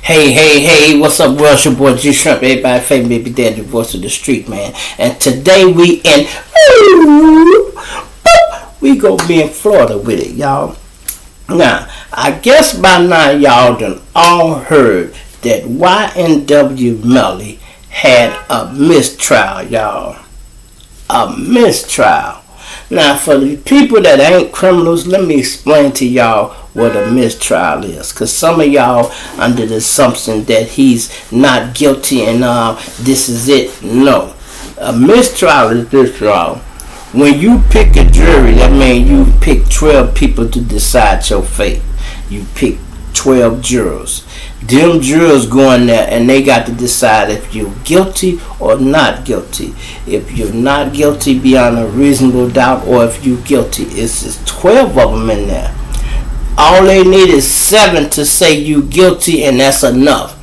Hey, what's up, world? It's your boy G Shrimp, everybody favorite baby dad, the voice of the street, man. And today we gonna be in Florida with it, y'all. Now, I guess by now y'all done all heard that YNW MELLY had a mistrial, y'all. A mistrial. Now, for the people that ain't criminals, let me explain to y'all what a mistrial is. Because some of y'all under the assumption that he's not guilty and this is it. No. A mistrial is this, y'all. When you pick a jury, that means you pick 12 people to decide your fate. You pick 12 jurors. Them jurors go in there and they got to decide if you're guilty or not guilty. If you're not guilty beyond a reasonable doubt, or if you're guilty. It's just 12 of them in there. All they need is 7 to say you guilty, and that's enough.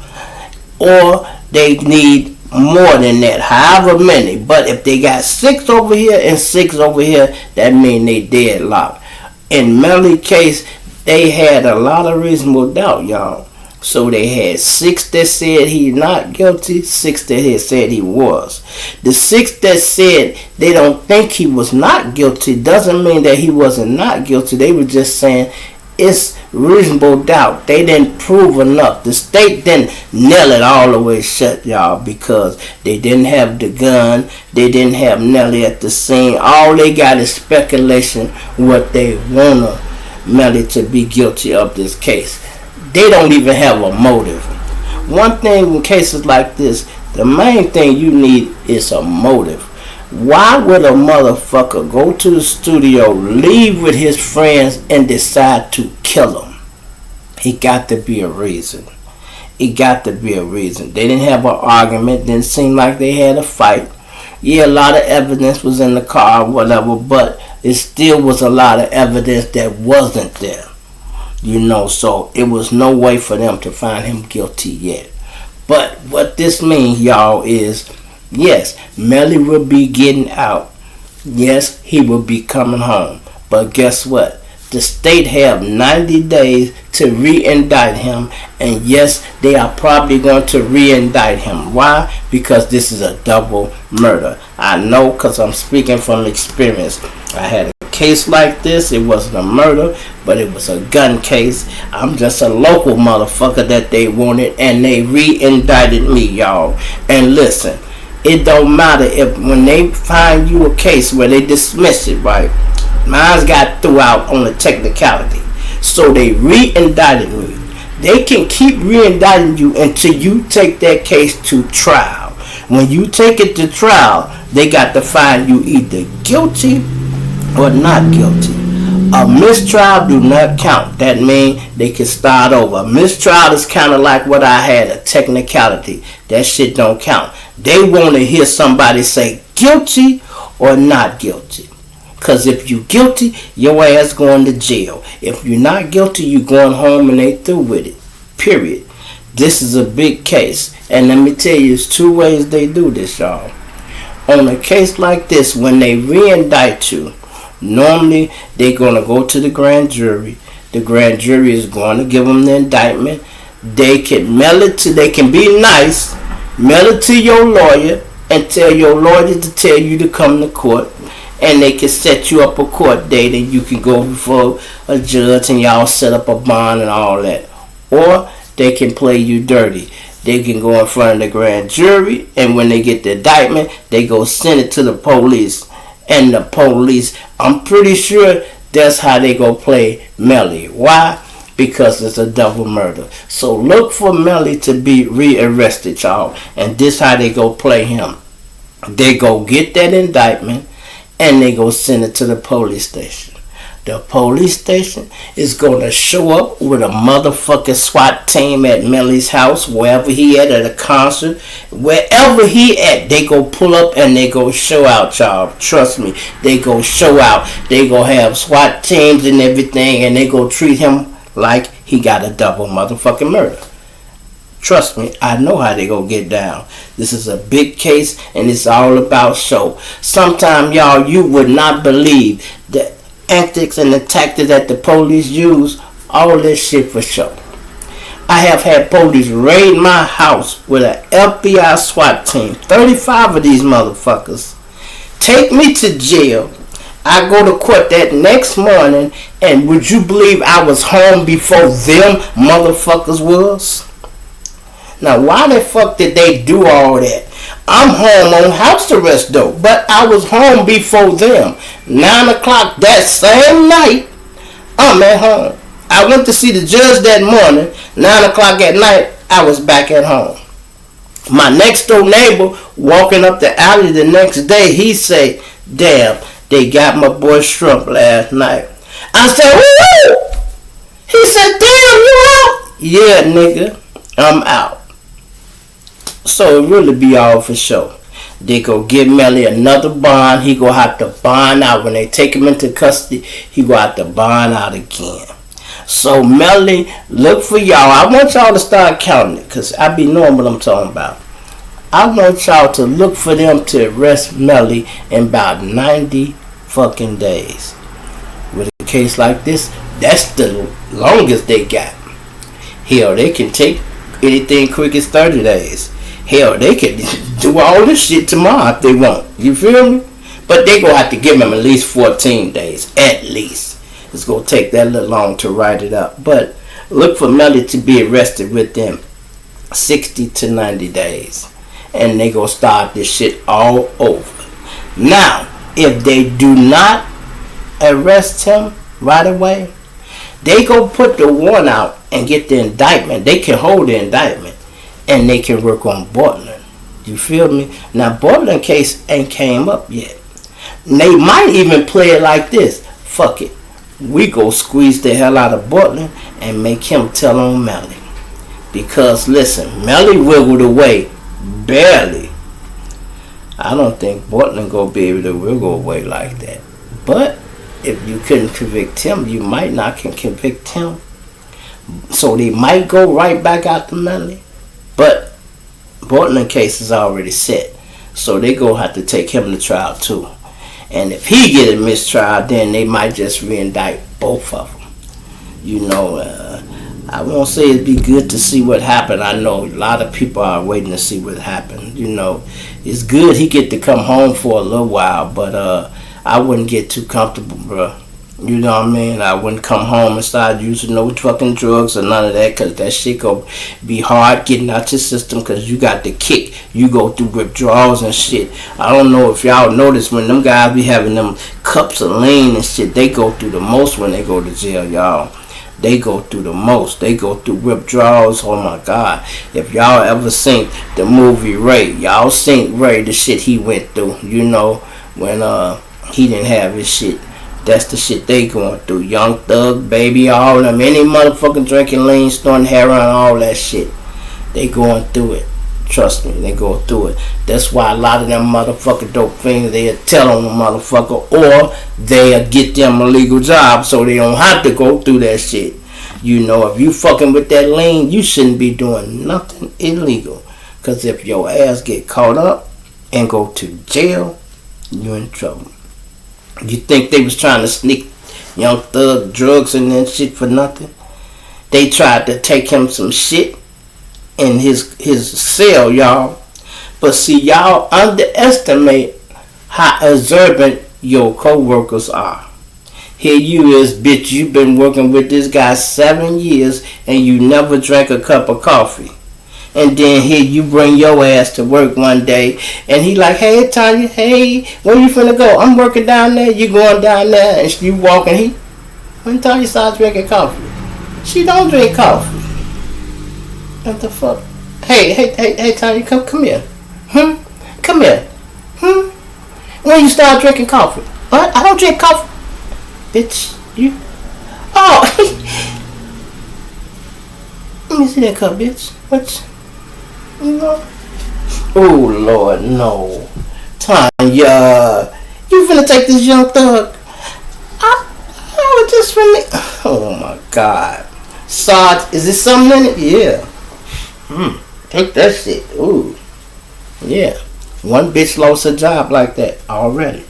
Or they need more than that, however many. But if they got 6 over here and 6 over here, that means they deadlocked. In Melly's case, they had a lot of reasonable doubt, y'all. So they had 6 that said he's not guilty, 6 that had said he was. The 6 that said they don't think he was not guilty doesn't mean that he wasn't not guilty. They were just saying it's reasonable doubt. They didn't prove enough. The state didn't nail it all the way shut, y'all, because they didn't have the gun. They didn't have Nelly at the scene. All they got is speculation what they want Melly to be guilty of this case. They don't even have a motive. One thing in cases like this, the main thing you need is a motive. Why would a motherfucker go to the studio, leave with his friends, and decide to kill him? It got to be a reason. It got to be a reason. They didn't have an argument. Didn't seem like they had a fight. Yeah, a lot of evidence was in the car or whatever, but it still was a lot of evidence that wasn't there. So it was no way for them to find him guilty yet. But what this means, y'all, is yes, Melly will be getting out. Yes, he will be coming home. But guess what? The state have 90 days to re-indict him. And yes, they are probably going to re-indict him. Why? Because this is a double murder. I know, because I'm speaking from experience. I had a case like this. It wasn't a murder, but it was a gun case. I'm just a local motherfucker that they wanted, and they re-indicted me, y'all. And listen, it don't matter if when they find you a case where they dismiss it, right? Mine got threw out on a technicality. So they re-indicted me. They can keep re-indicting you until you take that case to trial. When you take it to trial, they got to find you either guilty or not guilty. A mistrial do not count. That means they can start over. A mistrial is kind of like what I had, a technicality. That shit don't count. They want to hear somebody say guilty or not guilty. Because if you guilty, your ass going to jail. If you're not guilty, you going home and they through with it. Period. This is a big case. And let me tell you, there's 2 ways they do this, y'all. On a case like this, when they re-indict you, normally they're going to go to the grand jury. The grand jury is going to give them the indictment. They can mail it to, they can be nice, mail it to your lawyer and tell your lawyer to tell you to come to court. And they can set you up a court date and you can go before a judge and y'all set up a bond and all that. Or they can play you dirty. They can go in front of the grand jury, and when they get the indictment, they go send it to the police. And the police, I'm pretty sure that's how they go play Melly. Why? Because it's a double murder. So look for Melly to be rearrested, y'all. And this how they go play him. They go get that indictment, and they go send it to the police station. The police station is going to show up with a motherfucking SWAT team at Melly's house, wherever he at a concert. Wherever he at, they go pull up and they go show out, y'all. Trust me, they go show out. They go have SWAT teams and everything, and they go treat him like he got a double motherfucking murder. Trust me, I know how they gonna get down. This is a big case, and it's all about show. Sometimes, y'all, you would not believe the antics and the tactics that the police use. All this shit for show. I have had police raid my house with an FBI SWAT team. 35 of these motherfuckers. Take me to jail. I go to court that next morning, and would you believe I was home before them motherfuckers was? Now, why the fuck did they do all that? I'm home on house arrest though, but I was home before them. 9 o'clock that same night, I'm at home. I went to see the judge that morning. 9 o'clock at night, I was back at home. My next door neighbor walking up the alley the next day, he say, damn, they got my boy Shrimp last night. I said, woo! He said, damn, you out? Yeah, nigga, I'm out. So it really be all for sure. They go give Melly another bond. He go have to bond out. When they take him into custody, he go have to bond out again. So Melly, look for y'all. I want y'all to start counting it, because I be knowing what I'm talking about. I want y'all to look for them to arrest Melly in about 90 fucking days. With a case like this, that's the longest they got. Hell, they can take anything quick as 30 days. Hell, they can do all this shit tomorrow if they want. You feel me? But they gonna have to give them at least 14 days. At least. It's gonna take that little long to write it up. But look for Melly to be arrested within 60 to 90 days. And they gonna start this shit all over. Now, if they do not arrest him right away, they go put the warrant out and get the indictment. They can hold the indictment. And they can work on Portland. You feel me? Now, Portland case ain't came up yet. They might even play it like this. Fuck it. We go squeeze the hell out of Portland and make him tell on Melly. Because, listen, Melly wiggled away. Barely. I don't think Portland gonna be able to wiggle away like that. But, if you couldn't convict him, you might not can convict him. So, they might go right back out to Melly. But Portland case is already set. So they gonna have to take him to trial too. And if he get a mistrial, then they might just re-indict both of them. You know, I won't say it'd be good to see what happened. I know a lot of people are waiting to see what happened. You know, it's good he get to come home for a little while, but I wouldn't get too comfortable, bro. You know what I mean? I wouldn't come home and start using no fucking drugs or none of that, because that shit gonna be hard getting out your system, because you got the kick. You go through withdrawals and shit. I don't know if y'all notice when them guys be having them cups of lean and shit, they go through the most when they go to jail, y'all. They go through the most. They go through withdrawals. Oh my God. If y'all ever seen the movie Ray, y'all seen Ray, the shit he went through, you know, when he didn't have his shit. That's the shit they going through. Young Thug, Baby, all of them. Any motherfucking drinking lean, snorting heroin, all that shit. They going through it. Trust me, they go through it. That's why a lot of them motherfucking dope fiends, they'll tell on the motherfucker, or they'll get them a legal job so they don't have to go through that shit. You know, if you fucking with that lean, you shouldn't be doing nothing illegal. Because if your ass get caught up and go to jail, you in trouble. You think they was trying to sneak Young Thug drugs and that shit for nothing? They tried to take him some shit in his cell, y'all. But see, y'all underestimate how observant your co-workers are. Here you is, bitch, you been working with this guy 7 years and you never drank a cup of coffee. And then here you bring your ass to work one day and he like, hey Tanya, hey, where you finna go? I'm working down there. You going down there and you walking. When Tanya starts drinking coffee, she don't drink coffee. What the fuck? Hey Tanya, come here. Come here. When you start drinking coffee? What? I don't drink coffee. Bitch, you. Oh. Let me see that cup, bitch. What? You know? Oh, Lord, no. Tanya, you finna take this Young Thug? I was just finna. Oh, my God. Sarge, is there something in it? Yeah. Take that shit. Ooh. Yeah. One bitch lost her job like that already.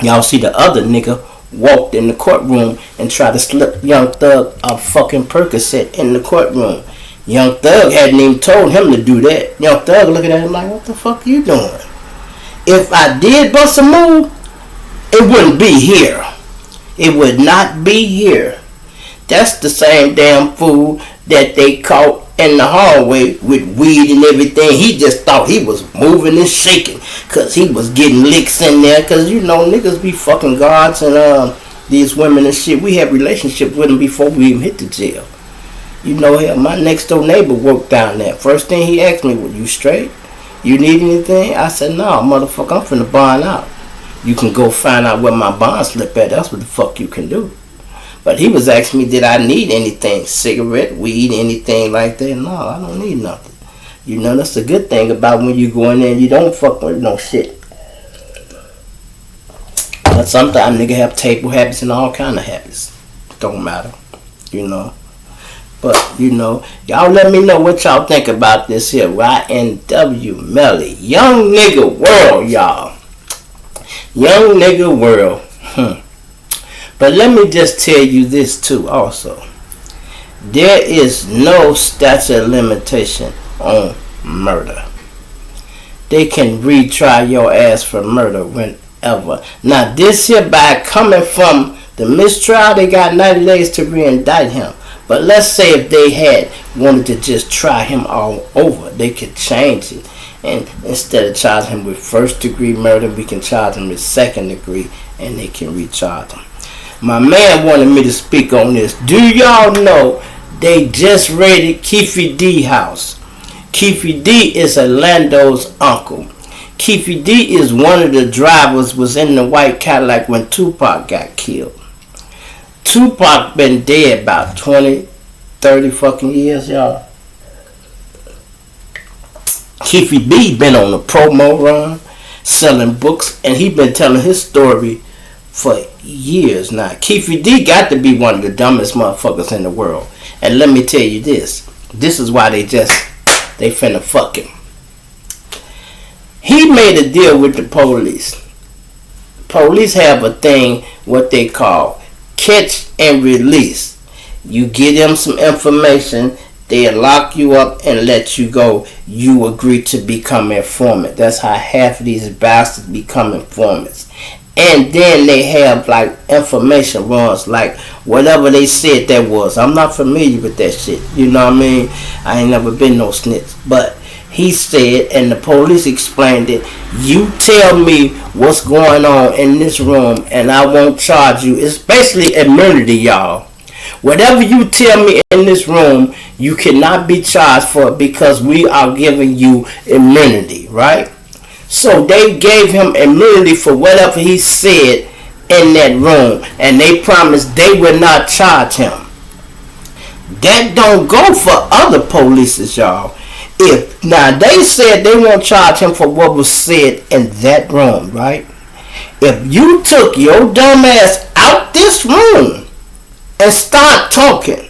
Y'all see the other nigga walked in the courtroom and tried to slip Young Thug a fucking Percocet in the courtroom. Young Thug hadn't even told him to do that. Young Thug looking at him like, what the fuck are you doing? If I did bust a move, it wouldn't be here. It would not be here. That's the same damn fool that they caught in the hallway with weed and everything. He just thought he was moving and shaking because he was getting licks in there. Because, you know, niggas be fucking guards and these women and shit. We had relationships with them before we even hit the jail. You know, hell, my next door neighbor worked down there. First thing he asked me, "Were you straight? You need anything?" I said, "No, motherfucker, I'm finna bond out. You can go find out where my bond slip at. That's what the fuck you can do." But he was asking me, did I need anything? Cigarette, weed, anything like that? No, I don't need nothing. You know, that's the good thing about when you go in there and you don't fuck with no shit. But sometimes nigga have table habits and all kind of habits. Don't matter, you know. But, you know, y'all let me know what y'all think about this here. YNW, Melly. Young nigga world, y'all. Young nigga world. But let me just tell you this too also. There is no statute of limitation on murder. They can retry your ass for murder whenever. Now this here, by coming from the mistrial, they got 90 days to re-indict him. But let's say if they had wanted to just try him all over, they could change it. And instead of charging him with first degree murder, we can charge him with second degree and they can recharge him. My man wanted me to speak on this. Do y'all know they just raided Keefe D house? Keefe D is Orlando's uncle. Keefe D is one of the drivers, was in the white Cadillac when Tupac got killed. Tupac been dead about 20, 30 fucking years, y'all. Keefe D been on a promo run, selling books, and he been telling his story for years now. Keefe D got to be one of the dumbest motherfuckers in the world. And let me tell you this. This is why they finna fuck him. He made a deal with the police. Police have a thing, what they call catch and release. You give them some information, they'll lock you up and let you go. You agree to become an informant. That's how half of these bastards become informants. And then they have like information runs, like whatever they said that was. I'm not familiar with that shit. You know what I mean? I ain't never been no snitch. But he said, and the police explained it, you tell me what's going on in this room and I won't charge you. It's basically immunity, y'all. Whatever you tell me in this room, you cannot be charged for it because we are giving you immunity, right? So they gave him immunity for whatever he said in that room, and they promised they would not charge him. That don't go for other polices, y'all. If now they said they won't charge him for what was said in that room, right? If you took your dumb ass out this room and start talking,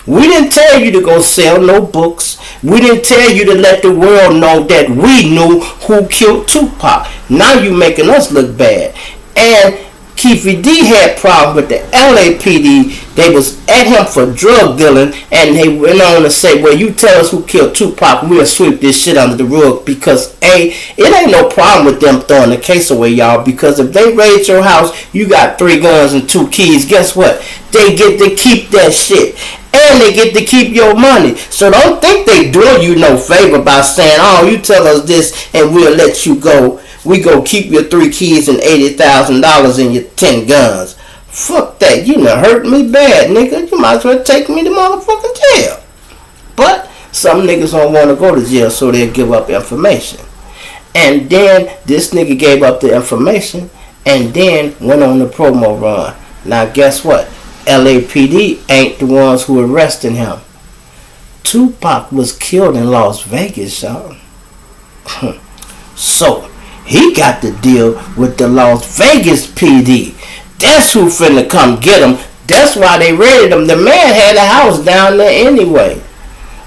we didn't tell you to go sell no books. We didn't tell you to let the world know that we knew who killed Tupac. Now you making us look bad. And Keefe D had problems with the LAPD. They was at him for drug dealing, and they went on to say, well, you tell us who killed Tupac, we'll sweep this shit under the rug, because it ain't no problem with them throwing the case away, y'all, because if they raid your house, you got 3 guns and 2 keys, guess what? They get to keep that shit. And they get to keep your money. So don't think they doing you no favor by saying, oh, you tell us this and we'll let you go. We go keep your 3 keys and $80,000 and your 10 guns. Fuck that. You done hurt me bad, nigga. You might as well take me to motherfucking jail. But some niggas don't want to go to jail, so they'll give up information. And then this nigga gave up the information and then went on the promo run. Now guess what? LAPD ain't the ones who arrested him. Tupac was killed in Las Vegas, y'all. So he got to deal with the Las Vegas PD. That's who finna come get him. That's why they raided him. The man had a house down there anyway.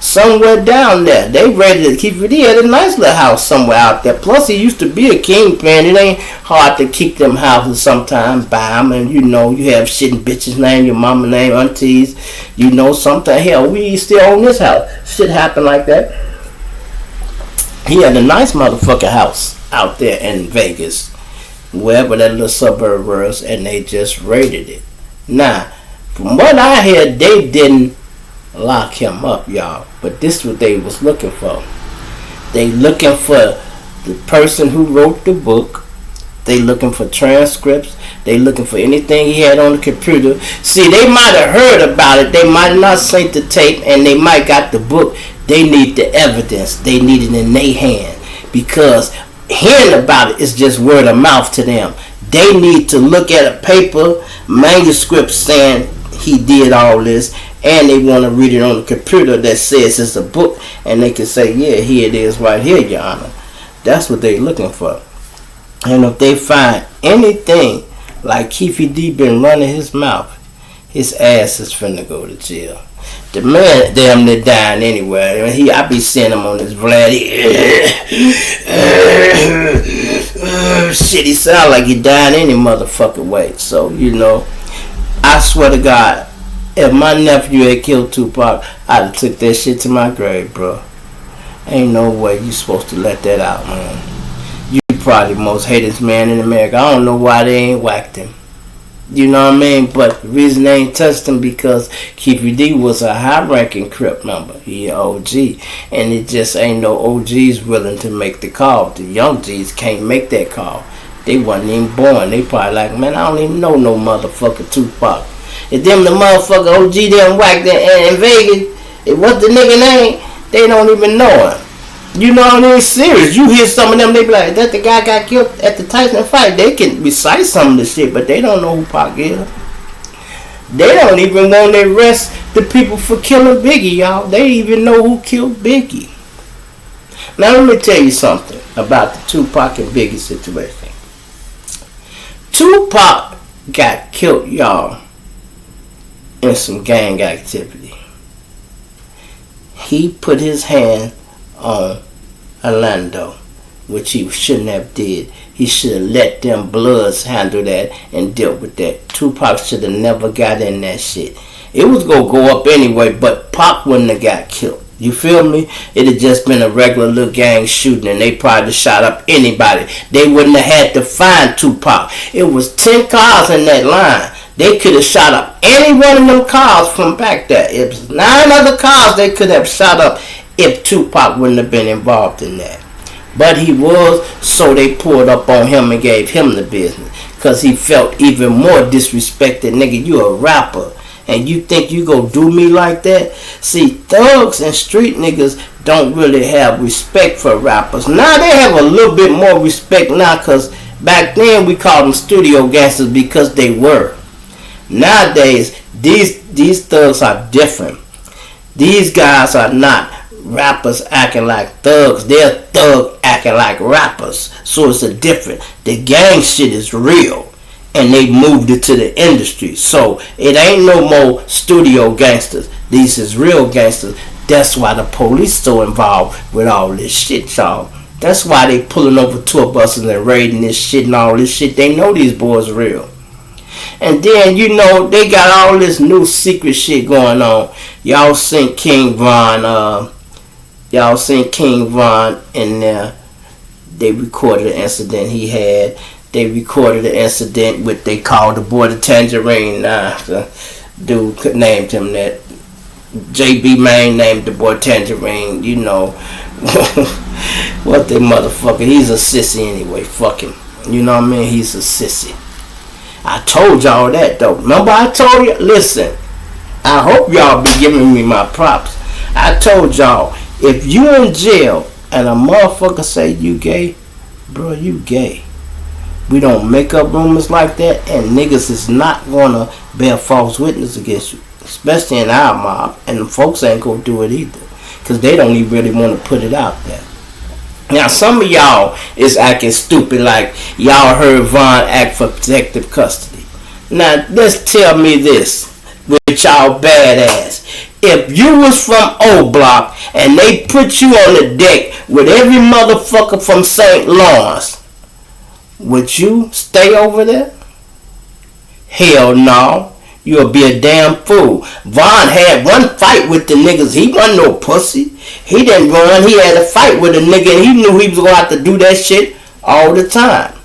somewhere down there. They ready to keep it. He had a nice little house somewhere out there. Plus, he used to be a kingpin. It ain't hard to kick them houses sometimes, buy them, and you have shitting bitches' name, your mama name, aunties. Something. Hell, we still own this house. Shit happen like that. He had a nice motherfucking house out there in Vegas, wherever that little suburb was, and they just raided it. Now, from what I heard, they didn't lock him up, y'all. But this is what they was looking for. They looking for the person who wrote the book. They looking for transcripts. They looking for anything he had on the computer. See, they might have heard about it. They might not seen the tape, and they might got the book. They need the evidence. They need it in their hand, because hearing about it is just word of mouth to them. They need to look at a paper manuscript saying he did all this, and they want to read it on the computer that says it's a book, and they can say, yeah, here it is right here, Your Honor. That's what they're looking for. And if they find anything like Keefy D been running his mouth, his ass is finna go to jail. The man damn near dying anyway. I be seeing him on this Vlad. Shit, he sound like he dying any motherfucking way. So, I swear to God, if my nephew had killed Tupac, I'd have took that shit to my grave, bro. Ain't no way you supposed to let that out, man. You probably the most hated man in America. I don't know why they ain't whacked him. You know what I mean? But the reason they ain't touched him because Keefy D was a high-ranking Crip member. He an OG. And it just ain't no OGs willing to make the call. The young G's can't make that call. They wasn't even born. They probably like, man, I don't even know no motherfucker Tupac. If them the motherfucker OG them whacked in Vegas, what's the nigga name? They don't even know him. You know what I mean? Serious. You hear some of them, they be like, that the guy got killed at the Tyson fight. They can recite some of the shit, but they don't know who Pac is. They don't even want to arrest the people for killing Biggie, y'all. They even know who killed Biggie. Now let me tell you something about the Tupac and Biggie situation. Tupac got killed, y'all, in some gang activity. He put his hand on Orlando, which he shouldn't have did. He should have let them Bloods handle that and dealt with that. Tupac should have never got in that shit. It was gonna go up anyway, but Pac wouldn't have got killed. You feel me? It had just been a regular little gang shooting, and they probably shot up anybody. They wouldn't have had to find Tupac. It was 10 cars in that line. They could have shot up any one of them cars from back there. It was 9 other cars they could have shot up if Tupac wouldn't have been involved in that. But he was, so they pulled up on him and gave him the business. Because he felt even more disrespected. Nigga, you a rapper. And you think you go do me like that? See, thugs and street niggas don't really have respect for rappers. Now they have a little bit more respect now, because back then we called them studio gangsters because they were. Nowadays, these thugs are different. These guys are not rappers acting like thugs. They're thug acting like rappers. So it's a different. The gang shit is real. And they moved it to the industry. So it ain't no more studio gangsters. These is real gangsters. That's why the police so involved with all this shit, y'all. That's why they pulling over tour buses and raiding this shit and all this shit. They know these boys real. And then, they got all this new secret shit going on. Y'all seen King Von, in there. They recorded an incident he had. They recorded an incident with, they called the boy the Tangerine. The dude named him that. JB Maine named the boy Tangerine, What the motherfucker, he's a sissy anyway, fuck him. You know what I mean? He's a sissy. I told y'all that though. Remember I told you? Listen, I hope y'all be giving me my props. I told y'all, if you in jail and a motherfucker say you gay, bro, you gay. We don't make up rumors like that, and niggas is not gonna bear false witness against you, especially in our mob, and the folks ain't gonna do it either, because they don't even really want to put it out there. Now, some of y'all is acting stupid like y'all heard Von act for protective custody. Now, let's tell me this with y'all badass. If you was from O Block and they put you on the deck with every motherfucker from St. Lawrence, would you stay over there? Hell no. You'll be a damn fool. Vaughn had one fight with the niggas. He wasn't no pussy. He didn't run. He had a fight with a nigga and he knew he was going to have to do that shit all the time.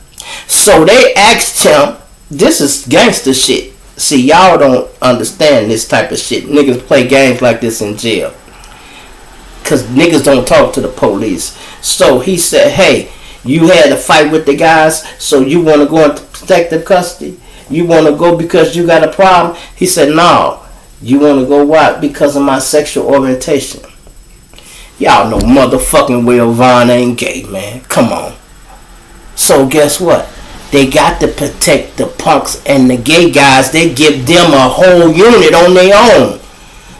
So they asked him, this is gangster shit. See, y'all don't understand this type of shit. Niggas play games like this in jail. Because niggas don't talk to the police. So he said, hey, you had a fight with the guys, so you want to go into protective custody? You want to go because you got a problem? He said, no. You want to go why? Because of my sexual orientation. Y'all know motherfucking well Vaughn ain't gay, man. Come on. So guess what? They got to protect the punks and the gay guys. They give them a whole unit on their own.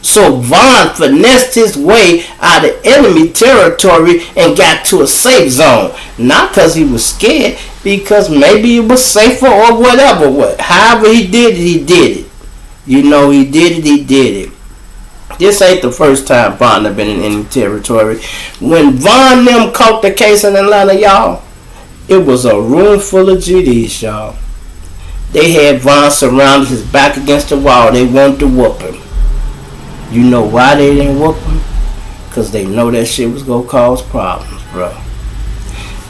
So Vaughn finessed his way out of enemy territory and got to a safe zone. Not because he was scared, because maybe it was safer or whatever. However he did it, he did it. You know, he did it. This ain't the first time Vaughn have been in enemy territory. When Vaughn them caught the case in Atlanta, y'all, it was a room full of GDs, y'all. They had Vaughn surrounded, his back against the wall. They wanted to whoop him. You know why they didn't whoop him? Because they know that shit was going to cause problems, bro.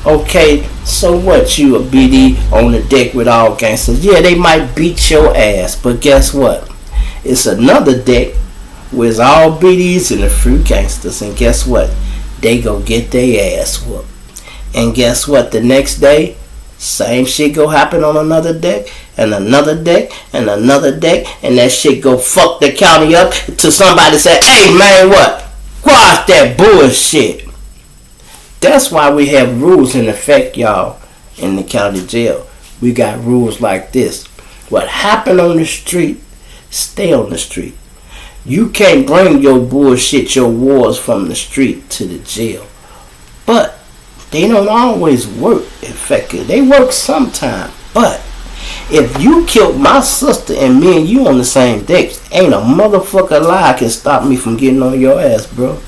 Okay, so what? You a BD on the deck with all gangsters? Yeah, they might beat your ass, but guess what? It's another deck with all BDs and a few gangsters, and guess what? They go get their ass whooped. And guess what? The next day, same shit go happen on another deck, and another deck, and another deck, and that shit go fuck the county up to somebody say, hey man, what? Quash that bullshit. That's why we have rules in effect, y'all, in the county jail. We got rules like this. What happened on the street, stay on the street. You can't bring your bullshit, your wars from the street to the jail. But they don't always work effective. They work sometime. But if you killed my sister and me and you on the same deck, ain't a motherfucker lie can stop me from getting on your ass, bro.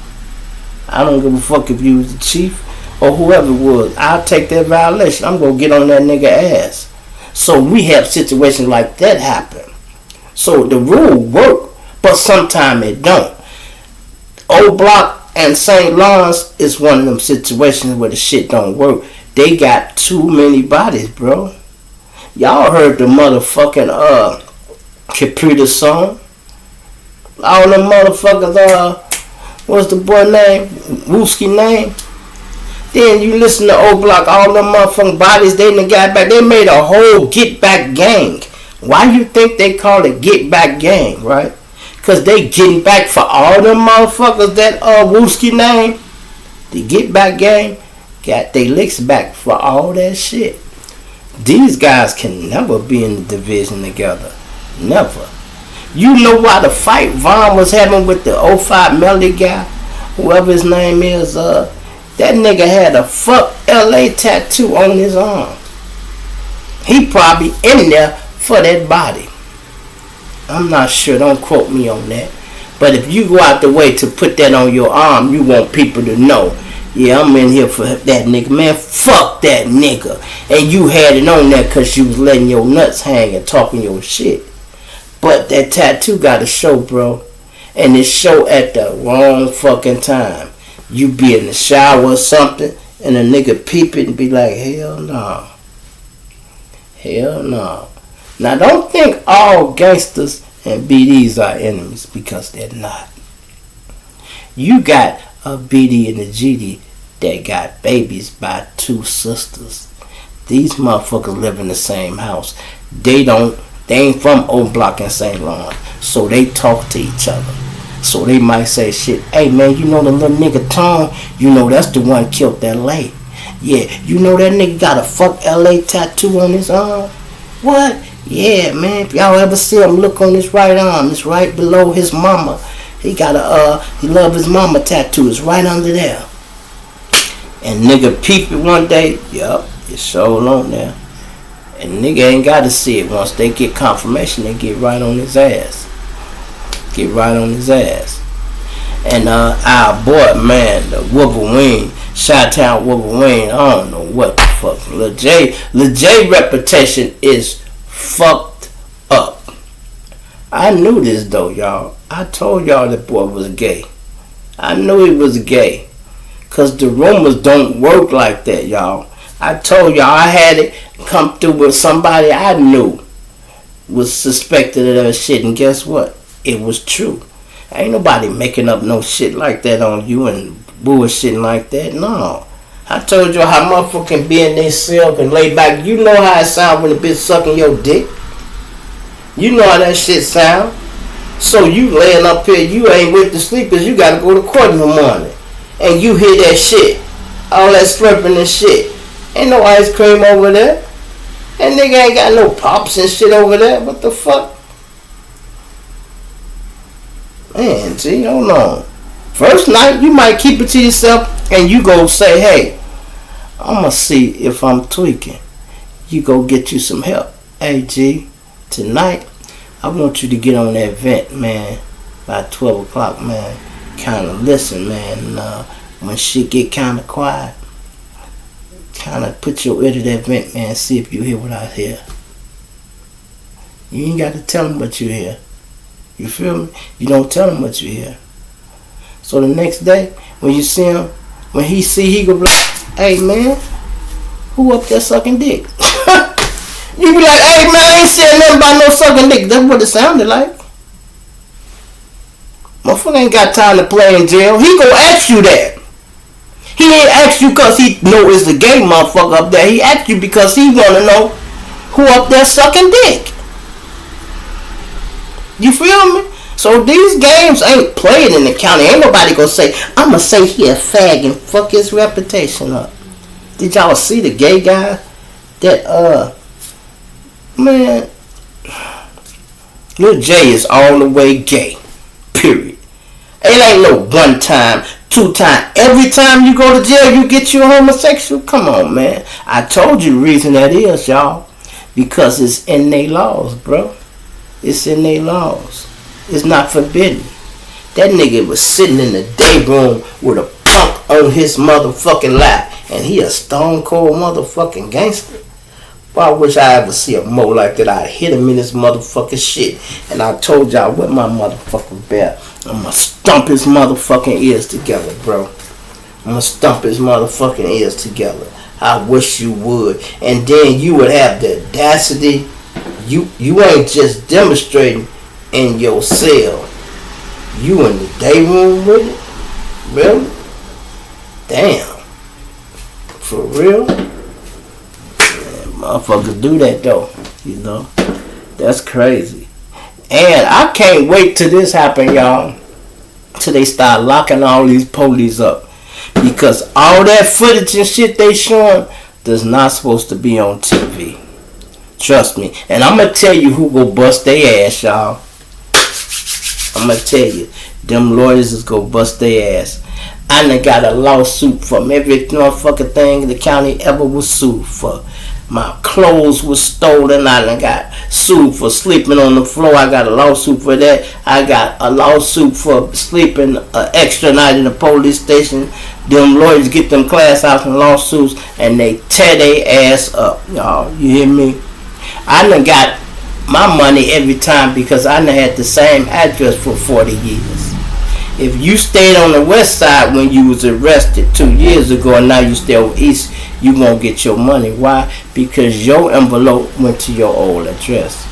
I don't give a fuck if you was the chief or whoever it was. I'll take that violation. I'm going to get on that nigga ass. So we have situations like that happen. So the rule work, but sometimes it don't. O Block and St. Lawrence is one of them situations where the shit don't work. They got too many bodies, bro. Y'all heard the motherfucking Caprita song? All them motherfuckers, what's the boy name? Wooski name? Then you listen to O Block, all them motherfucking bodies they done got back. They made a whole get back gang. Why you think they call it get back gang, right? Because they getting back for all them motherfuckers that Wooski name. The get back gang got they licks back for all that shit. These guys can never be in the division together. Never. You know why the fight Vaughn was having with the 05 MELLY guy? Whoever his name is, that nigga had a fuck LA tattoo on his arm. He probably in there for that body. I'm not sure, don't quote me on that. But if you go out the way to put that on your arm, you want people to know, yeah, I'm in here for that nigga. Man, fuck that nigga. And you had it on there because you was letting your nuts hang and talking your shit. But that tattoo got to show, bro. And it show at the wrong fucking time. You be in the shower or something, and a nigga peep it and be like, hell no. Hell no. Now, don't think all gangsters and BDs are enemies, because they're not. You got a BD and a GD that got babies by two sisters. These motherfuckers live in the same house. They ain't from O Block and St. Lawrence, so they talk to each other. So they might say shit, hey man, you know the little nigga Tom, you know that's the one killed LA. Yeah, you know that nigga got a fuck LA tattoo on his arm? What? Yeah, man, if y'all ever see him, look on his right arm. It's right below his mama. He got he love his mama tattoo. It's right under there. And nigga peep it one day. Yup, it's so on there. And nigga ain't got to see it. Once they get confirmation, they get right on his ass. Get right on his ass. And our boy, man, the Wolverine, Chi-Town Wolverine, I don't know what the fuck. Lil J reputation is fucked up. I knew this though, y'all. I told y'all that boy was gay. I knew he was gay. Cause the rumors don't work like that, y'all. I told y'all I had it come through with somebody I knew was suspected of that shit, and guess what? It was true. Ain't nobody making up no shit like that on you and bullshitting like that. No. I told you how motherfuckers can be in their cell and lay back. You know how it sound when a bitch sucking your dick. You know how that shit sound. So you laying up here, you ain't with the sleepers, you gotta go to court in the morning. And you hear that shit. All that slurping and shit. Ain't no ice cream over there. And nigga ain't got no pops and shit over there. What the fuck? Man, see, hold on. First night, you might keep it to yourself and you go say, hey, I'm gonna see if I'm tweaking. You go get you some help. Hey, G, tonight, I want you to get on that vent, man, by 12 o'clock, man. Kind of listen, man. When shit get kind of quiet, kind of put your ear to that vent, man. See if you hear what I hear. You ain't got to tell them what you hear. You feel me? You don't tell him what you hear. So the next day, when you see him, when he go like, hey, man, who up there sucking dick? You be like, hey, man, I ain't saying nothing about no sucking dick. That's what it sounded like. Motherfucker ain't got time to play in jail. He gonna ask you that. He ain't ask you because he know it's a gay motherfucker up there. He asked you because he wanna know who up there sucking dick. You feel me? So these games ain't played in the county. Ain't nobody gonna say, I'ma say he a fag and fuck his reputation up. Did y'all see the gay guy that man, Lil J is all the way gay. Period. It ain't no one time, two time. Every time you go to jail, you get you a homosexual. Come on, man. I told you the reason that is, y'all. Because it's in their laws, bro. It's in their laws. It's not forbidden. That nigga was sitting in the day room with a punk on his motherfucking lap. And he a stone cold motherfucking gangster. Well, I wish I ever see a mo like that. I'd hit him in his motherfucking shit. And I told y'all with my motherfucking bear, I'm gonna stump his motherfucking ears together, bro. I'm gonna stump his motherfucking ears together. I wish you would. And then you would have the audacity. You ain't just demonstrating in your cell. You in the day room with it? Really? Damn. For real? Motherfuckers do that though, you know. That's crazy. And I can't wait till this happen, y'all. Till they start locking all these police up. Because all that footage and shit they showing does not supposed to be on TV. Trust me. And I'm going to tell you who go bust their ass, y'all. I'm going to tell you. Them lawyers is go bust their ass. I done got a lawsuit from every motherfucking thing the county ever was sued for. My clothes was stolen. I done got sued for sleeping on the floor. I got a lawsuit for that. I got a lawsuit for sleeping an extra night in the police station. Them lawyers get them class out in lawsuits and they tear their ass up. Y'all, you hear me? I done got my money every time because I done had the same address for 40 years. If you stayed on the west side when you was arrested 2 years ago and now you stay over east, you won't get your money. Why? Because your envelope went to your old address.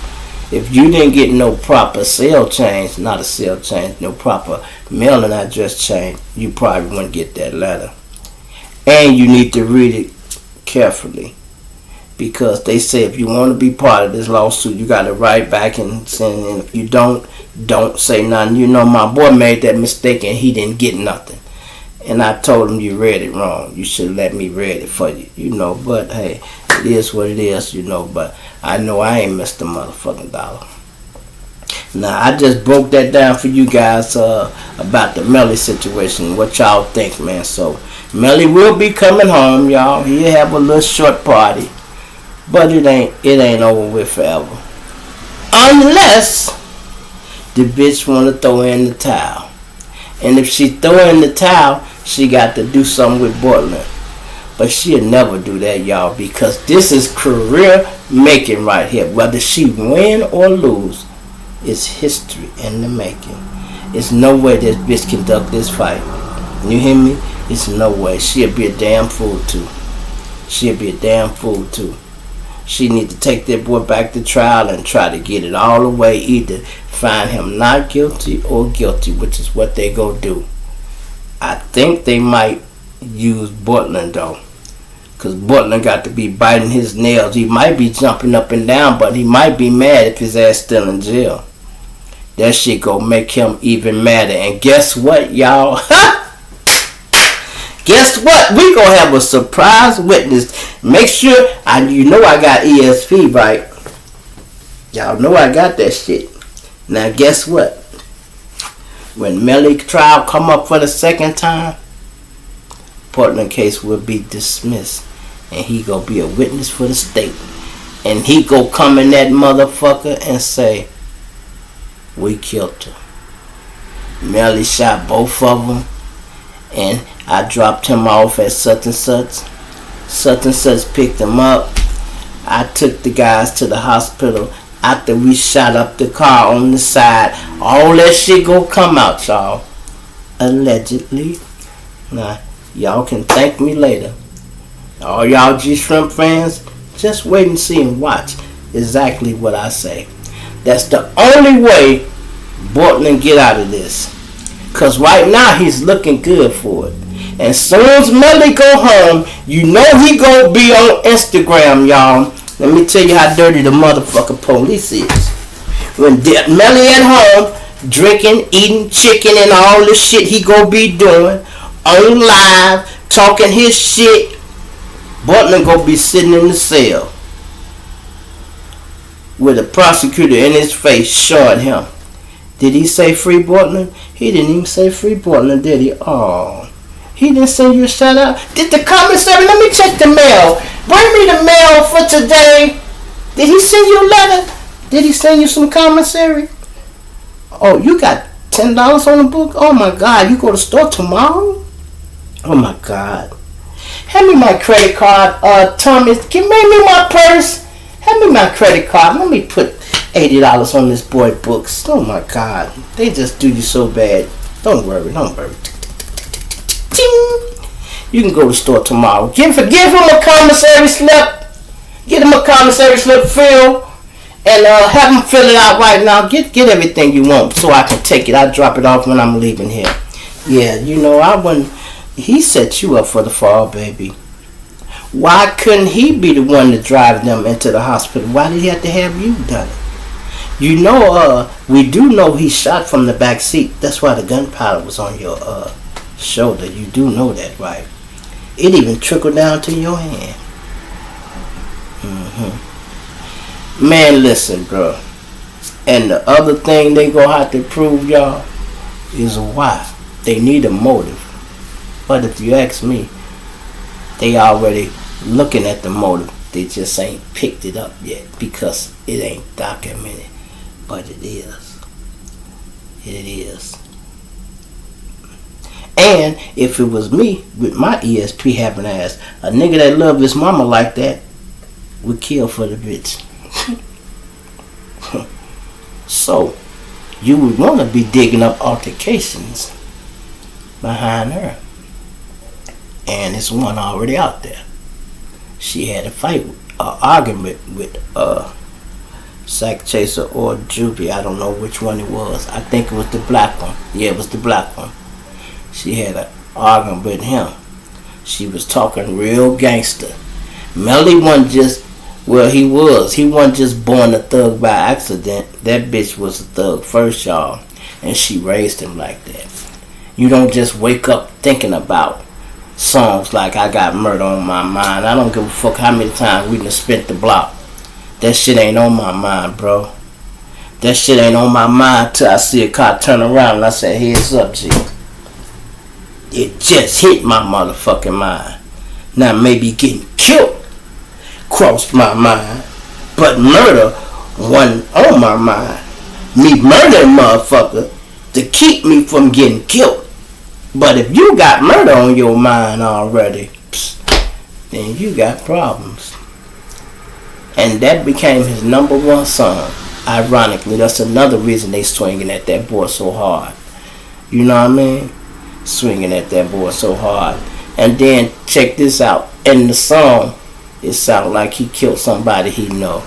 If you didn't get no proper cell change, not a cell change, no proper mailing address change, you probably wouldn't get that letter. And you need to read it carefully. Because they say if you want to be part of this lawsuit, you got to write back and send in. If you don't say nothing. You know, my boy made that mistake and he didn't get nothing. And I told him you read it wrong. You should let me read it for you. You know, but hey, it is what it is, you know. But I know I ain't missed a motherfucking dollar. Now, I just broke that down for you guys about the MELLY situation. What y'all think, man. So, MELLY will be coming home, y'all. He'll have a little short party. But it ain't over with forever. Unless the bitch want to throw in the towel. And if she throw in the towel, she got to do something with Portland. But she'll never do that, y'all, because this is career making right here. Whether she win or lose, it's history in the making. It's no way this bitch conduct this fight. You hear me? It's no way. She'll be a damn fool too. She'll be a damn fool too. She need to take that boy back to trial and try to get it all the way. Either find him not guilty or guilty, which is what they go do. I think they might use Portland though, because Portland got to be biting his nails. He might be jumping up and down, but he might be mad if his ass still in jail. That shit go make him even madder. And guess what, y'all? Guess what? We gonna have a surprise witness. Make sure you know I got ESP, right? Y'all know I got that shit. Now guess what? When MELLY trial come up for the second time, Portland case will be dismissed, and he gonna be a witness for the state, and he go come in that motherfucker and say, we killed her. MELLY shot both of them, and I dropped him off at such and such. Such and such picked him up. I took the guys to the hospital after we shot up the car on the side. All that shit go come out, y'all. Allegedly. Now, y'all can thank me later. All y'all G-Shrimp fans, just wait and see and watch exactly what I say. That's the only way Portland get out of this. Because right now, he's looking good for it. And soon as MELLY go home, you know he gonna be on Instagram, y'all. Let me tell you how dirty the motherfucking police is. When MELLY at home, drinking, eating chicken and all the shit he gonna be doing, on live, talking his shit, Portland gonna be sitting in the cell with a prosecutor in his face showing him. Did he say free Portland? He didn't even say free Portland, did he? Oh. He didn't send you a shout out. Did the commissary? Let me check the mail. Bring me the mail for today. Did he send you a letter? Did he send you some commissary? Oh, you got $10 on the book? Oh my God, you go to the store tomorrow? Oh my God. Hand me my credit card, Tommy. Give me my purse. Hand me my credit card. Let me put $80 on this boy books. Oh my God. They just do you so bad. Don't worry. You can go to the store tomorrow. Give him a commissary slip. Get him a commissary slip filled. And have him fill it out right now. Get everything you want so I can take it. I'll drop it off when I'm leaving here. Yeah, you know, I wouldn't. He set you up for the fall, baby. Why couldn't he be the one to drive them into the hospital? Why did he have to have you done it? You know, we do know he shot from the back seat. That's why the gunpowder was on your shoulder. You do know that, right? It even trickled down to your hand. Man, listen, bro. And the other thing they gonna have to prove, y'all, is why. They need a motive. But if you ask me, they already looking at the motive. They just ain't picked it up yet because it ain't documented. But it is. It is. And if it was me with my ESP having ass, a nigga that loved his mama like that would kill for the bitch. So, you would want to be digging up altercations behind her. And there's one already out there. She had a fight, argument with Sack Chaser or Juvie. I don't know which one it was. I think it was the black one. Yeah, it was the black one. She had an argument with him. She was talking real gangster. MELLY wasn't just, well, he was. He wasn't just born a thug by accident. That bitch was a thug first, y'all. And she raised him like that. You don't just wake up thinking about songs like I Got Murder on My Mind. I don't give a fuck how many times we done spent the block. That shit ain't on my mind, bro. That shit ain't on my mind till I see a car turn around and I say, heads up, G. It just hit my motherfucking mind. Now maybe getting killed crossed my mind, but murder wasn't on my mind. Me murdering motherfucker to keep me from getting killed But if you got murder on your mind already, then you got problems. And that became his number one song. Ironically, that's another reason they swinging at that boy so hard. You know what I mean? Swinging at that boy so hard. And then check this out. In the song, it sounds like he killed somebody he know.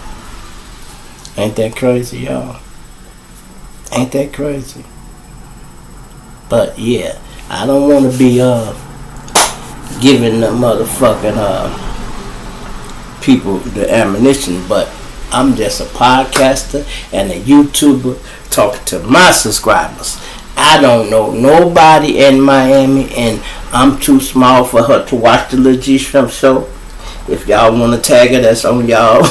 Ain't that crazy, y'all? Ain't that crazy? But yeah, I don't want to be giving the motherfucking people the ammunition, but I'm just a podcaster and a YouTuber talking to my subscribers. I don't know nobody in Miami, and I'm too small for her to watch the Lil G Shrimp show. If y'all want to tag her, that's on y'all.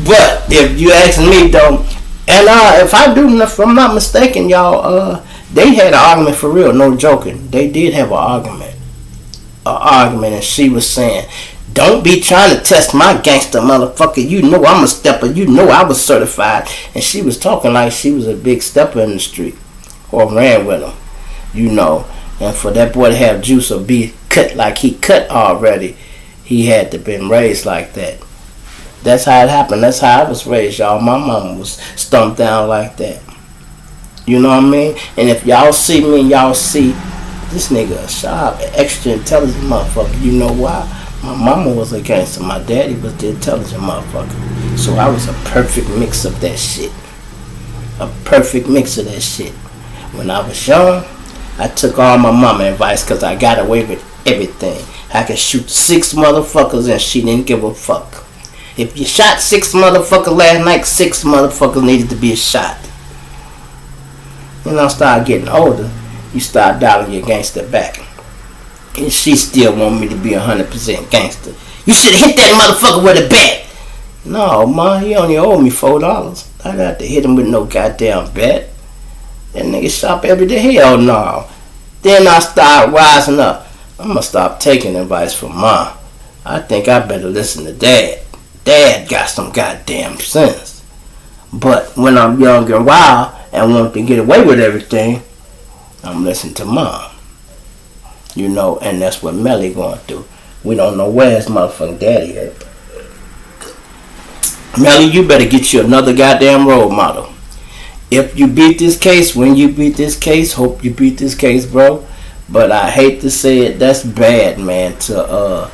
But if you ask me though, and if I'm not mistaken, y'all, they had an argument for real, no joking. They did have an argument, and she was saying, "Don't be trying to test my gangster, motherfucker. You know I'm a stepper. You know I was certified." And she was talking like she was a big stepper in the street, or ran with him, you know. And for that boy to have juice or be cut like he cut already, he had to been raised like that. That's how it happened. That's how I was raised, y'all. My mama was stumped down like that. You know what I mean? And if y'all see me and y'all see this nigga a sharp, extra intelligent motherfucker, you know why? My mama was a gangster. My daddy was the intelligent motherfucker. So I was a perfect mix of that shit. A perfect mix of that shit. When I was young, I took all my mama advice because I got away with everything. I could shoot 6 motherfuckers and she didn't give a fuck. If you shot 6 motherfuckers last night, 6 motherfuckers needed to be shot. When I started getting older, you start dialing your gangster back. And she still want me to be 100% gangster. You should have hit that motherfucker with a bat. No, ma, he only owed me $4. I got to hit him with no goddamn bat. That nigga shop every day. Hell no. Then I start rising up. I'm going to stop taking advice from ma. I think I better listen to dad. Dad got some goddamn sense. But when I'm young and wild and want to get away with everything, I'm listening to mom. You know, and that's what Melly going through. We don't know where his motherfucking daddy at. Melly, you better get you another goddamn role model. If you beat this case, when you beat this case, hope you beat this case, bro. But I hate to say it, that's bad, man, to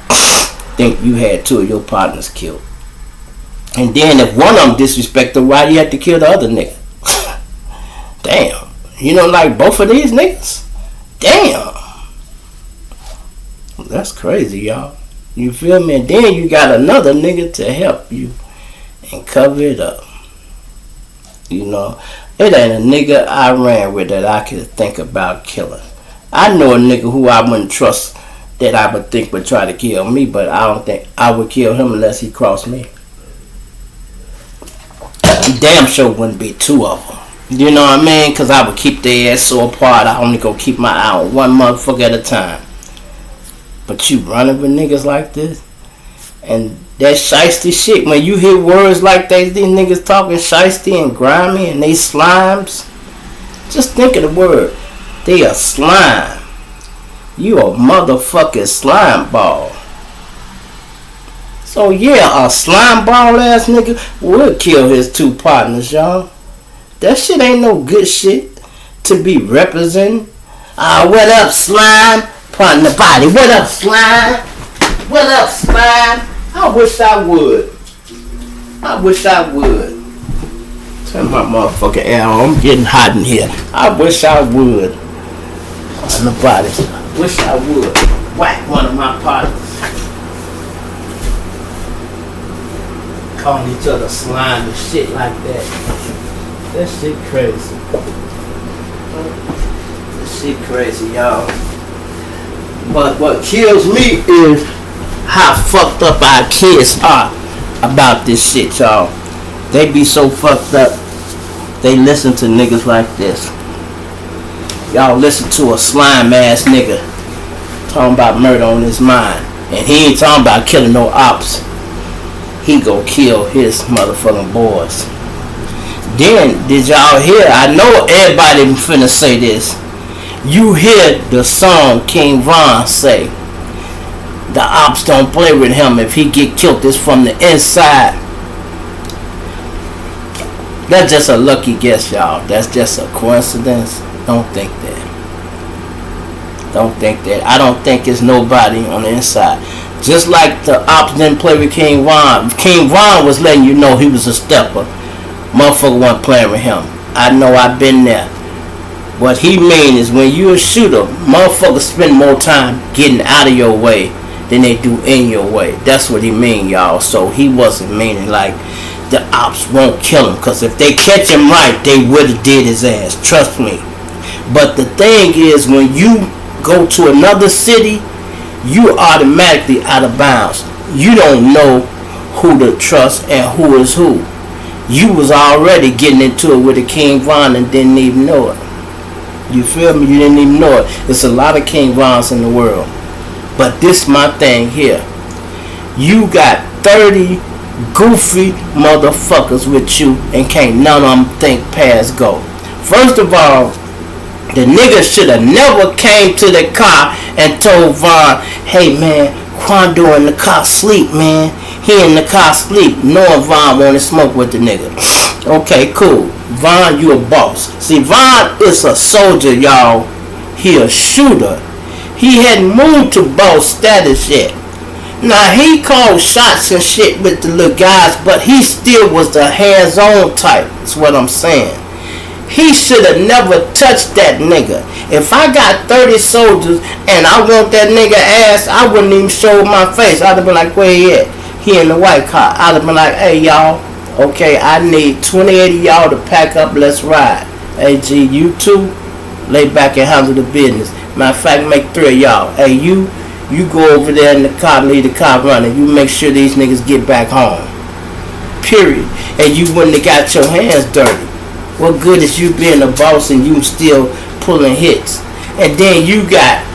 think you had 2 of your partners killed. And then if one of them disrespected, why do you have to kill the other nigga? Damn. You don't like both of these niggas? Damn. That's crazy, y'all. You feel me? And then you got another nigga to help you and cover it up. You know, it ain't a nigga I ran with that I could think about killing. I know a nigga who I wouldn't trust that I would think would try to kill me, but I don't think I would kill him unless he crossed me. Damn sure wouldn't be 2 of them. You know what I mean? Because I would keep their ass so apart, I only go keep my eye on one motherfucker at a time. But you running with niggas like this? And that shiesty shit, when you hear words like that, these niggas talking shiesty and grimy and they slimes, just think of the word. They a slime. You a motherfucking slime ball. So yeah, a slime ball ass nigga would kill his 2 partners, y'all. That shit ain't no good shit to be representing. What up, slime? Pardon the body. What up, slime? What up, slime? I wish I would. I wish I would. Turn my motherfucking air on. I'm getting hot in here. I wish I would. On the body. I wish I would. Whack one of my partners. Calling each other slime and shit like that. That shit crazy. That shit crazy, y'all. But what kills me is how fucked up our kids are about this shit, y'all. They be so fucked up, they listen to niggas like this. Y'all listen to a slime ass nigga talking about murder on his mind. And he ain't talking about killing no ops. He go kill his motherfucking boys. Then, did y'all hear? I know everybody finna say this. You hear the song King Von say, the ops don't play with him. If he get killed, it's from the inside. That's just a lucky guess, y'all. That's just a coincidence. Don't think that. Don't think that. I don't think it's nobody on the inside. Just like the ops didn't play with King Von. King Von was letting you know he was a stepper. Motherfucker wasn't playing with him. I know I've been there. What he mean is when you a shooter, motherfuckers spend more time getting out of your way than they do in your way. That's what he mean, y'all. So he wasn't meaning like the ops won't kill him. Because if they catch him right, they would have did his ass. Trust me. But the thing is, when you go to another city, you automatically out of bounds. You don't know who to trust and who is who. You was already getting into it with a King Von and didn't even know it. You feel me? You didn't even know it. There's a lot of King Vons in the world. But this my thing here. You got 30 goofy motherfuckers with you and can't none of them think past go. First of all, the nigga should have never came to the car and told Von, hey man, Quando in the car sleep, man. He in the car sleep, knowing Von wanted to smoke with the nigga. Okay, cool. Von, you a boss. See, Von is a soldier, y'all. He a shooter. He hadn't moved to boss status yet. Now, he called shots and shit with the little guys, but he still was the hands-on type, is what I'm saying. He should have never touched that nigga. If I got 30 soldiers and I want that nigga ass, I wouldn't even show my face. I'd have been like, where he at? He in the white car. I'd have been like, hey, y'all. Okay, I need 28 of y'all to pack up. Let's ride. Hey, G, you two, lay back and handle the business. Matter of fact, make 3 of y'all. Hey, you go over there in the car, leave the car running. You make sure these niggas get back home. Period. And you wouldn't have got your hands dirty. What good is you being a boss and you still pulling hits? And then you got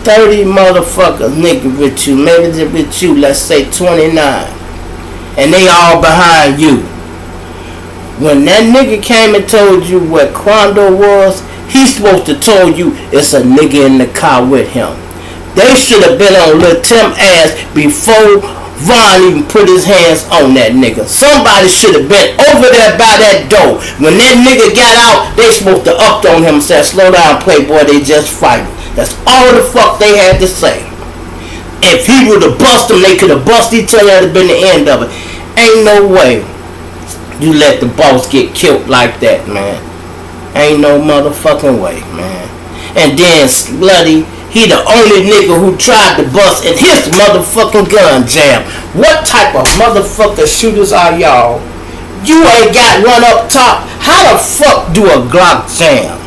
30 motherfuckers, nigga, with you. Maybe with you, let's say 29. And they all behind you. When that nigga came and told you what Quando was, he's supposed to told you it's a nigga in the car with him. They should have been on Lil Tim ass before Von even put his hands on that nigga. Somebody should have been over there by that door. When that nigga got out, they supposed to upped on him and said, slow down, playboy, they just fighting. That's all the fuck they had to say. If he would have bust him, they could have bust each other. That would have been the end of it. Ain't no way you let the boss get killed like that, man. Ain't no motherfucking way, man. And then Slutty, he the only nigga who tried to bust in his motherfucking gun jam. What type of motherfucker shooters are y'all? You ain't got one up top. How the fuck do a Glock jam?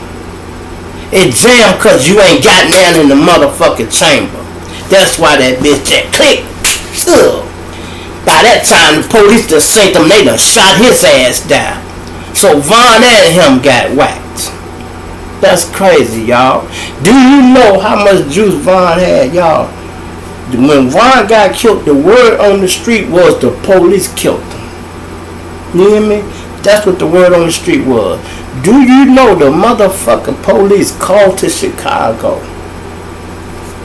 It jam cause you ain't got none in the motherfucking chamber. That's why that bitch that click. By that time the police done sent him, they done shot his ass down. So Von and him got whacked. That's crazy, y'all. Do you know how much juice Von had, y'all? When Von got killed, the word on the street was the police killed him. You hear me? That's what the word on the street was. Do you know the motherfucking police called to Chicago?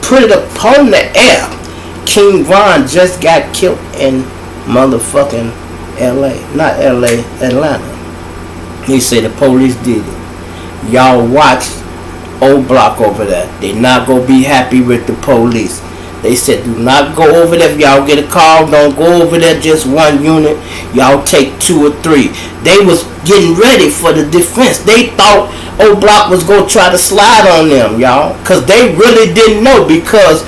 Put it upon the air. King Von just got killed in motherfucking LA. Not LA, Atlanta. He said the police did it. Y'all watch old block over there. They not gonna be happy with the police. They said do not go over there. If y'all get a call, don't go over there just one unit. Y'all take 2 or 3. They was getting ready for the defense. They thought old block was gonna try to slide on them, y'all. Cause they really didn't know, because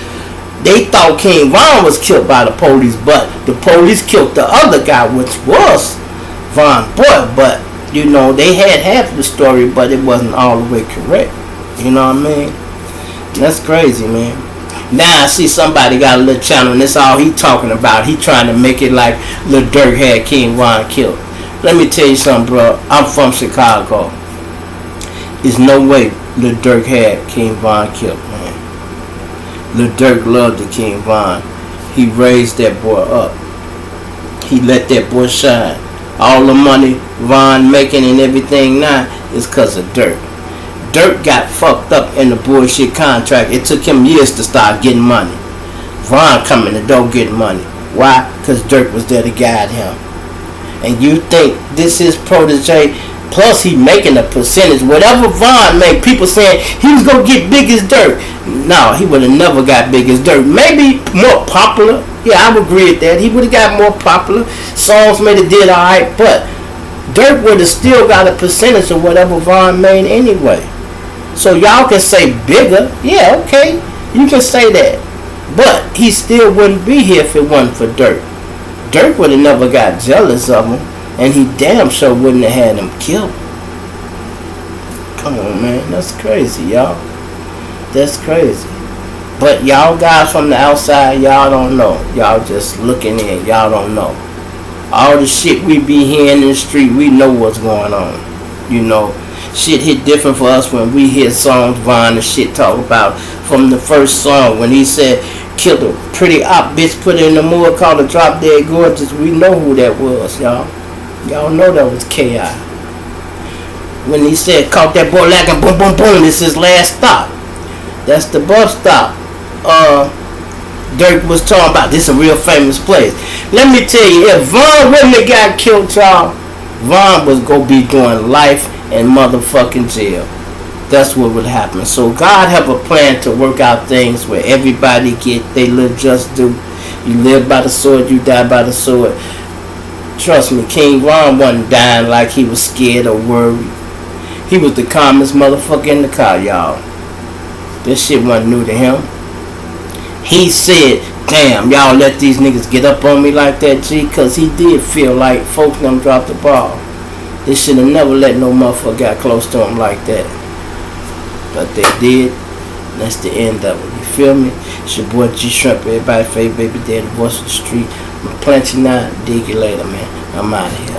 they thought King Von was killed by the police, but the police killed the other guy, which was Von Boy. But you know, they had half the story, but it wasn't all the way correct. You know what I mean? That's crazy, man. Now I see somebody got a little channel and that's all he talking about. He trying to make it like Lil Durk had King Von killed. Let me tell you something, bro. I'm from Chicago. There's no way Lil Durk had King Von killed, man. Lil Durk loved the King Von. He raised that boy up. He let that boy shine. All the money Von making and everything now is because of Dirt. Dirt got fucked up in the bullshit contract. It took him years to start getting money. Von coming the door getting money. Why? Because Dirt was there to guide him. And you think this is protege? Plus he making a percentage. Whatever Von made, people saying he was gonna get big as Dirt. No, he would have never got big as Dirt. Maybe more popular. Yeah, I would agree with that. He would have got more popular. Songs made it did alright, but Dirt would have still got a percentage of whatever Von made anyway. So y'all can say bigger. Yeah, okay. You can say that. But he still wouldn't be here if it wasn't for Dirt. Dirt would have never got jealous of him. And he damn sure wouldn't have had him killed. Come on, man. That's crazy, y'all. That's crazy. But y'all guys from the outside, y'all don't know. Y'all just looking in. Y'all don't know. All the shit we be hearing in the street, we know what's going on. You know, shit hit different for us when we hear songs Von and shit talk about. From the first song when he said, killed a pretty op bitch, put her in the mud, called her Drop Dead Gorgeous. We know who that was, y'all. Y'all know that was K.I. When he said, caught that boy like a boom, boom, boom, this is his last stop. That's the bus stop. Dirk was talking about. This is a real famous place. Let me tell you, if Von wouldn't have got killed, y'all, Von was going to be doing life in motherfucking jail. That's what would happen. So God have a plan to work out things where everybody get they live just due. You live by the sword, you die by the sword. Trust me, King Von wasn't dying like he was scared or worried. He was the calmest motherfucker in the car, y'all. This shit wasn't new to him. He said, damn, y'all let these niggas get up on me like that, G, because he did feel like folks done dropped the ball. They should have never let no motherfucker got close to him like that. But they did. That's the end of it. You feel me? It's your boy G Shrimp, everybody favorite baby daddy, voice of the street. I'm plenty now. Dig you later, man. I'm out of here.